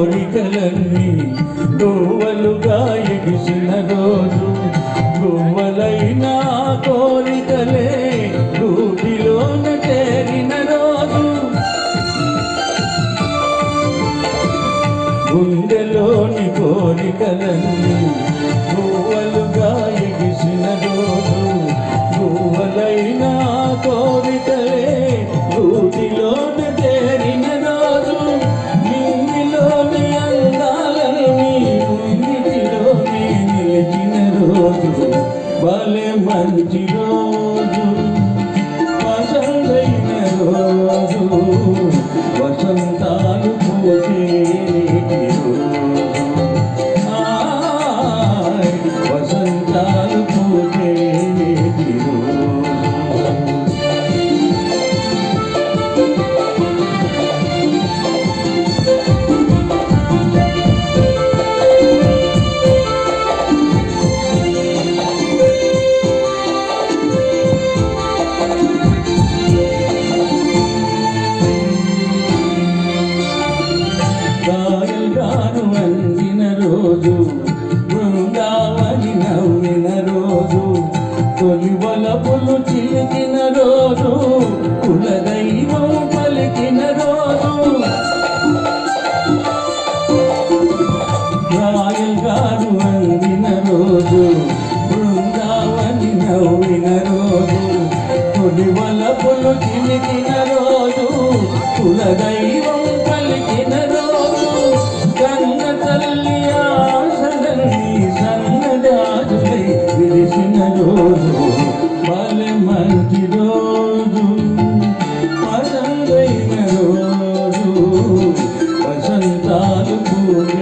కోరికలన్నీ గోవలుగా ఎగిసిన రోజు, గోవలైన కోరికలే గూటిలోన చేరిన రోజు, గుండెలోని కోరికలన్నీ గోవలుగా ఎగిసిన రోజు, గోవలైన కోరికలే గూటిలోన చేరిన రోజు, నింగిలోని అందాలని ముంగిటిలోని నిలిచిన రోజు, భలే మంచి రోజు, వసంతైన రోజు, వసంతాలు పూచే వసంతాలు పూచే గాను అందిన రోజు, బృందావని నవ్విన రోజు, తొలి వలపులు చిలికిన రోజు, కులదైవం పలికిన రోజు, గాను అందిన రోజు, బృందావని నవ్విన రోజు, తొలి వలపులు చిలికిన రోజు, కులదైవం పలికిన రోజు, కన్న తల్లి ఆశలన్నీ సన్నజాజులై విరిసిన రోజు, భలే మంచి రోజు, వసంతైన రోజు, వసంతాలు పూజ